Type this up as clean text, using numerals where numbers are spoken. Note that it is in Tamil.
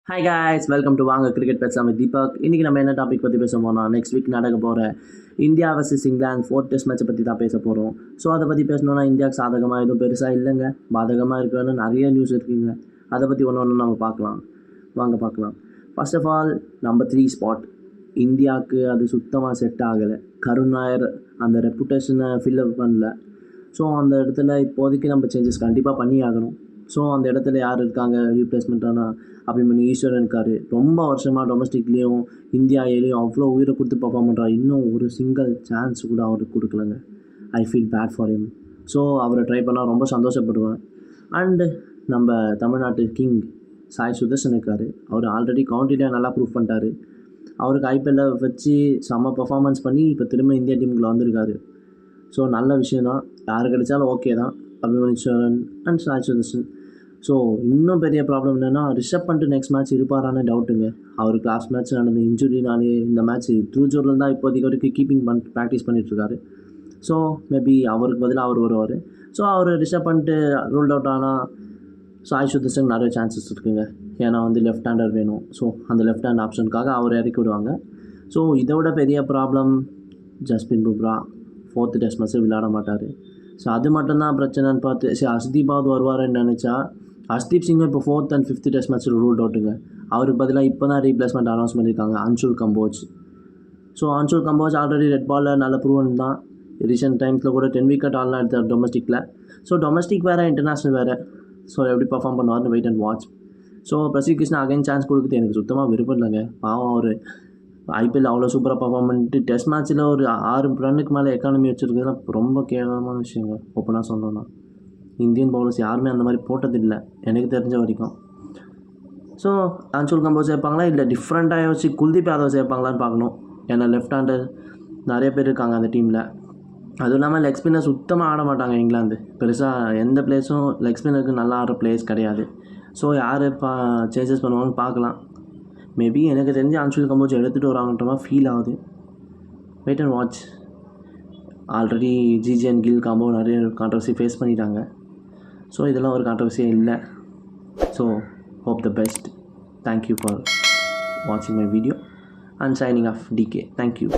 ஹாய் guys, வெல்கம் டு வாங்க கிரிக்கெட் பேசாம தீபக். இன்றைக்கி நம்ம என்ன டாபிக் பற்றி பேச போனால் நெக்ஸ்ட் வீக் நடக்க போகிற India vs England 4th test மேட்சை பற்றி தான் பேச போகிறோம். ஸோ அதை பற்றி பேசணுன்னா இந்தியாவுக்கு சாதகமாக எதுவும் பெருசாக இல்லைங்க, பாதகமாக இருக்குன்னு நிறைய நியூஸ் இருக்குங்க. அதை பற்றி ஒன்று ஒன்று நம்ம பார்க்கலாம், வாங்க பார்க்கலாம். First of all number 3 spot இந்தியாவுக்கு அது சுத்தமாக செட் ஆகலை. கருண் நாயர் அந்த ரெப்புடேஷனை ஃபில்அப் பண்ணல. ஸோ அந்த இடத்துல இப்போதைக்கு நம்ம சேஞ்சஸ் கண்டிப்பாக பண்ணி ஆகணும். ஸோ அந்த இடத்துல யார் இருக்காங்க ரீப்ளேஸ்மெண்ட்டானா அபிமன்யு ஈஸ்வரன் இருக்கார். ரொம்ப வருஷமாக டொமஸ்டிக்லேயும் இந்தியா ஏலையும் அவ்வளோ உயிரை கொடுத்து பர்ஃபார்ம் பண்ணுறாரு. இன்னும் ஒரு சிங்கிள் சான்ஸ் கூட அவருக்கு கொடுக்கலங்க. I feel bad for him. So அவரை ட்ரை பண்ணால் ரொம்ப சந்தோஷப்படுவேன். அண்டு நம்ம தமிழ்நாட்டு கிங் சாய் சுதர்ஷன் இருக்கார். அவர் ஆல்ரெடி கவுண்டியில் நல்லா ப்ரூவ் பண்ணிட்டார். அவருக்கு ஐபிஎல்லில் வச்சு செம்ம பர்ஃபார்மன்ஸ் பண்ணி இப்போ திரும்ப இந்தியா டீமுக்குள்ளே வந்திருக்காரு. ஸோ நல்ல விஷயந்தான், யார் கிடைச்சாலும் ஓகே தான். அபிமன்யுஸ்வரன் அண்ட் சாய் சுதர்ஷன். ஸோ இன்னும் பெரிய ப்ராப்ளம் என்னென்னா ரிஷப் பண்ணிட்டு நெக்ஸ்ட் மேட்ச் இருப்பாரான்னு டவுட்டுங்க. அவருக்கு லாஸ்ட் மேட்ச் நடந்த இன்ஜுரினாலே இந்த மேட்ச் த்ரூஜூரில் தான் இப்போதைக்கு வரைக்கும் கீப்பிங் ப்ராக்டிஸ் பண்ணிகிட்ருக்காரு. ஸோ மேபி அவருக்கு பதிலாக அவர் வருவார். ஸோ அவர் ரிஷப் பண்ணிட்டு ரூல்ட் அவுட் ஆனால் சாய் சுதர்ஷன் நிறைய சான்சஸ் இருக்குங்க. ஏன்னா லெஃப்ட் ஹேண்டர் வேணும். ஸோ அந்த லெஃப்ட் ஹேண்ட் ஆப்ஷனுக்காக அவர் இறக்கி விடுவாங்க. ஸோ இதை விட பெரிய ப்ராப்ளம் ஜஸ்பின் பும்ரா 4th டெஸ்ட் மேட்ச்சை விளையாட மாட்டார். ஸோ அது மட்டும்தான் பிரச்சனைன்னு பார்த்து சரி ஹர்ஷ்தீப்பாவது வருவாருன்னு நினச்சா ஹர்ஷ்தீப் சிங்கும் இப்போ 4th and 5th டெஸ்ட் மேட்ச்சில் ரூல்ட் அவுட்டுங்க. அவருக்கு பதிலாக இப்போ தான் ரீப்ளேஸ்மெண்ட் அனௌன்ஸ் பண்ணியிருக்காங்க, Anshul Kamboj. So Anshul Kamboj already red பாலில் நல்ல ப்ரூவன் தான். ரீசெண்ட் டைம்ஸில் கூட 10 விக்கெட் ஆடலாம் எடுத்தார் டொமஸ்டிக்கில். ஸோ டொமஸ்டிக் வேறு, இன்டர்நேஷ்னல் வேறு. ஸோ எப்படி பர்ஃபார்ம் பண்ணுவார்னு wait and watch. So Prasidh Krishna again chance கொடுக்குது எனக்கு சுத்தமாக விருப்பம் இல்லைங்க. பாவம் அவர் ஐபிஎல் அவ்வளோ சூப்பராக பர்ஃபார்ம் பண்ணிட்டு டெஸ்ட் மேட்ச்சில் ஒரு 6 ரன்னுக்கு மேலே எக்கானமி வச்சுருக்குதுன்னா ரொம்ப கேவலமான விஷயங்க. ஓப்பனாக சொல்லணும்னா இந்தியன் பவுலர்ஸ் யாருமே அந்த மாதிரி போட்டதில்லை எனக்கு தெரிஞ்ச வரைக்கும். ஸோ அன்ஷுல் கம்போஜ் சேர்ப்பாங்களா இல்லை டிஃப்ரெண்ட்டாக யோசிச்சு குல்தீப் யாதவ் சேர்ப்பாங்களான்னு பார்க்கணும். ஏன்னா லெஃப்ட் ஹேண்டர் நிறைய பேர் இருக்காங்க அந்த டீமில். அதுவும் இல்லாமல் லெக் ஸ்பின்னர் சுத்தமாக ஆட மாட்டாங்க இங்கிலாந்து. பெருசாக எந்த பிளேஸும் லெக் ஸ்பின்னருக்கு நல்லா ஆடுற பிளேஸ் கிடையாது. ஸோ யார் சேஞ்சஸ் பண்ணுவாங்கன்னு பார்க்கலாம். மேபி எனக்கு தெரிஞ்சு அன்ஷுல் கம்போஜ் எடுத்துகிட்டு வராங்கன்ற மாதிரி ஃபீல் ஆகுது. Wait and watch. Already GG and kill combo நிறைய கான்ட்ரவர்சி ஃபேஸ் பண்ணிட்டாங்க. ஸோ இதெல்லாம் ஒரு கான்ட்ரவர்சியே இல்லை. So hope the best. Thank you for watching my video and signing off DK. Thank you.